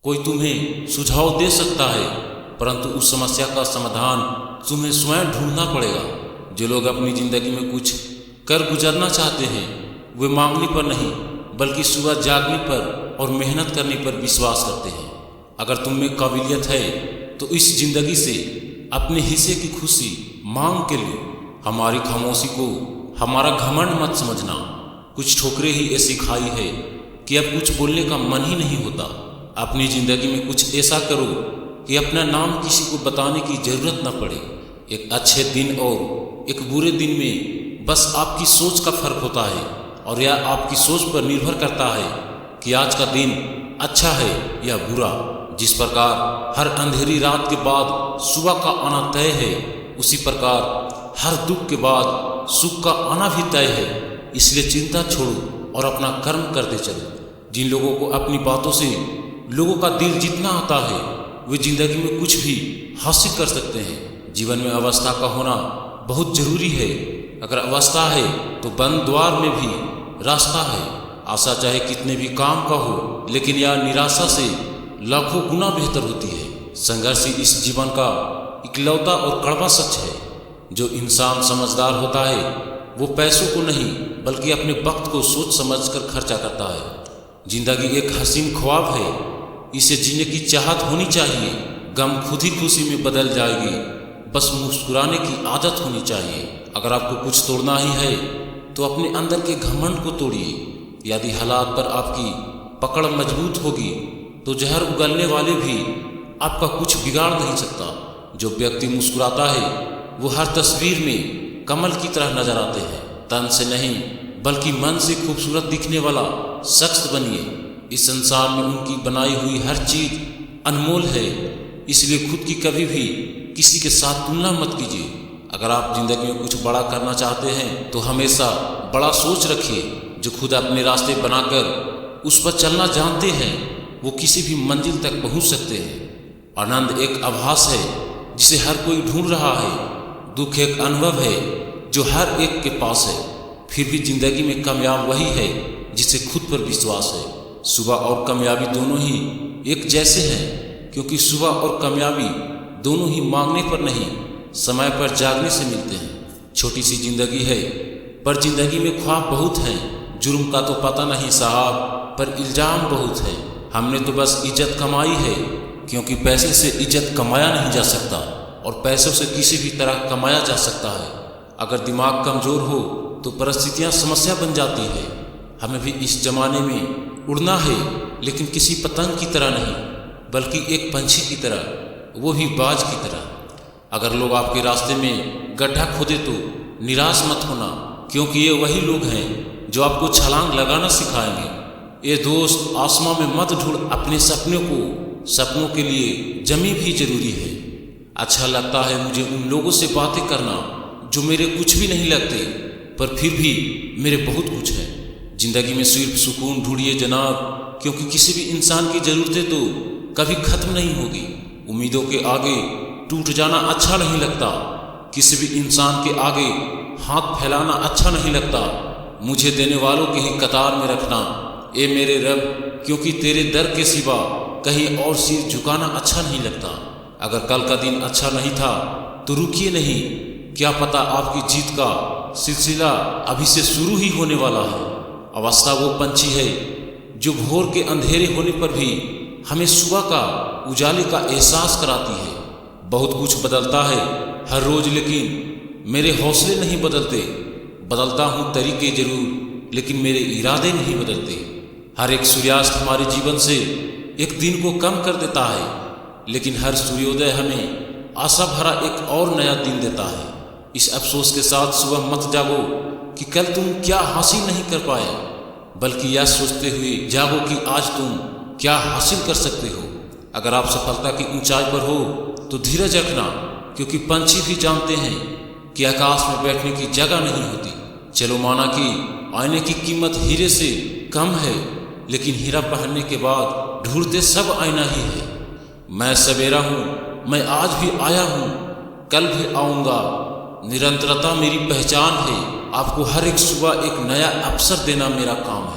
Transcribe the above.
कोई तुम्हें सुझाव दे सकता है, परंतु उस समस्या का समाधान तुम्हें स्वयं ढूंढना पड़ेगा। जो लोग अपनी ज़िंदगी में कुछ कर गुजरना चाहते हैं, वे मांगने पर नहीं बल्कि सुबह जागने पर और मेहनत करने पर विश्वास करते हैं। अगर तुम में काबिलियत है तो इस जिंदगी से अपने हिस्से की खुशी मांग के लिए हमारी खामोशी को हमारा घमंड मत समझना। कुछ ठोकरें ही ऐसी खाई है कि अब कुछ बोलने का मन ही नहीं होता। अपनी ज़िंदगी में कुछ ऐसा करो कि अपना नाम किसी को बताने की ज़रूरत न पड़े। एक अच्छे दिन और एक बुरे दिन में बस आपकी सोच का फर्क होता है, और यह आपकी सोच पर निर्भर करता है कि आज का दिन अच्छा है या बुरा। जिस प्रकार हर अंधेरी रात के बाद सुबह का आना तय है, उसी प्रकार हर दुख के बाद सुख का आना भी तय है। इसलिए चिंता छोड़ो और अपना कर्म करते चलो। जिन लोगों को अपनी बातों से लोगों का दिल जीतना आता है, वे जिंदगी में कुछ भी हासिल कर सकते हैं। जीवन में अवस्था का होना बहुत जरूरी है। अगर अवस्था है तो बंद द्वार में भी रास्ता है। आशा चाहे कितने भी काम का हो, लेकिन यह निराशा से लाखों गुना बेहतर होती है। संघर्ष ही इस जीवन का इकलौता और कड़वा सच है। जो इंसान समझदार होता है वो पैसों को नहीं बल्कि अपने वक्त को सोच समझकर खर्चा करता है। जिंदगी एक हसीन ख्वाब है, इसे जीने की चाहत होनी चाहिए। गम खुद ही खुशी में बदल जाएगी, बस मुस्कुराने की आदत होनी चाहिए। अगर आपको कुछ तोड़ना ही है तो अपने अंदर के घमंड को तोड़िए। यदि हालात पर आपकी पकड़ मजबूत होगी तो जहर उगलने वाले भी आपका कुछ बिगाड़ नहीं सकता। जो व्यक्ति मुस्कुराता है वो हर तस्वीर में कमल की तरह नजर आते हैं। तन से नहीं बल्कि मन से खूबसूरत दिखने वाला शख्स बनिए। इस संसार में उनकी बनाई हुई हर चीज अनमोल है, इसलिए खुद की कभी भी किसी के साथ तुलना मत कीजिए। अगर आप जिंदगी में कुछ बड़ा करना चाहते हैं तो हमेशा बड़ा सोच रखिए। जो खुद अपने रास्ते बनाकर उस पर चलना जानते हैं वो किसी भी मंजिल तक पहुंच सकते हैं। आनंद एक आभास है जिसे हर कोई ढूंढ रहा है। दुख एक अनुभव है जो हर एक के पास है। फिर भी जिंदगी में कामयाब वही है जिसे खुद पर विश्वास है। सुबह और कामयाबी दोनों ही एक जैसे हैं, क्योंकि सुबह और कामयाबी दोनों ही मांगने पर नहीं समय पर जागने से मिलते हैं। छोटी सी जिंदगी है पर जिंदगी में ख्वाब बहुत हैं। जुर्म का तो पता नहीं साहब, पर इल्जाम बहुत है। हमने तो बस इज्जत कमाई है, क्योंकि पैसे से इज्जत कमाया नहीं जा सकता और पैसों से किसी भी तरह कमाया जा सकता है। अगर दिमाग कमजोर हो तो परिस्थितियां समस्या बन जाती है। हमें भी इस जमाने में उड़ना है, लेकिन किसी पतंग की तरह नहीं बल्कि एक पंछी की तरह, वो भी बाज की तरह। अगर लोग आपके रास्ते में गड्ढा खोदे तो निराश मत होना, क्योंकि ये वही लोग हैं जो आपको छलांग लगाना सिखाएंगे। ये दोस्त आसमां में मत ढूंढ अपने सपनों को, सपनों के लिए जमी भी जरूरी है। अच्छा लगता है मुझे उन लोगों से बातें करना जो मेरे कुछ भी नहीं लगते, पर फिर भी मेरे बहुत कुछ है। जिंदगी में सिर्फ सुकून ढूंढिए जनाब, क्योंकि किसी भी इंसान की जरूरतें तो कभी खत्म नहीं होगी। उम्मीदों के आगे टूट जाना अच्छा नहीं लगता। किसी भी इंसान के आगे हाथ फैलाना अच्छा नहीं लगता। मुझे देने वालों के ही कतार में रखना ए मेरे रब, क्योंकि तेरे दर के सिवा कहीं और सिर झुकाना अच्छा नहीं लगता। अगर कल का दिन अच्छा नहीं था तो रुकिए नहीं, क्या पता आपकी जीत का सिलसिला अभी से शुरू ही होने वाला है। अवस्था वो पंछी है जो भोर के अंधेरे होने पर भी हमें सुबह का उजाले का एहसास कराती है। बहुत कुछ बदलता है हर रोज, लेकिन मेरे हौसले नहीं बदलते। बदलता हूँ तरीके जरूर, लेकिन मेरे इरादे नहीं बदलते। हर एक सूर्यास्त हमारे जीवन से एक दिन को कम कर देता है, लेकिन हर सूर्योदय हमें आशा भरा एक और नया दिन देता है। इस अफसोस के साथ सुबह मत जागो कि कल तुम क्या हासिल नहीं कर पाए, बल्कि यह सोचते हुए जागो कि आज तुम क्या हासिल कर सकते हो। अगर आप सफलता की ऊंचाई पर हो तो धीरज रखना, क्योंकि पंछी भी जानते हैं कि आकाश में बैठने की जगह नहीं होती। चलो माना कि आईने की कीमत हीरे से कम है, लेकिन हीरा पहनने के बाद ढूंढते सब आईना ही है। मैं सवेरा हूँ, मैं आज भी आया हूँ, कल भी आऊँगा। निरंतरता मेरी पहचान है। आपको हर एक सुबह एक नया अवसर देना मेरा काम है।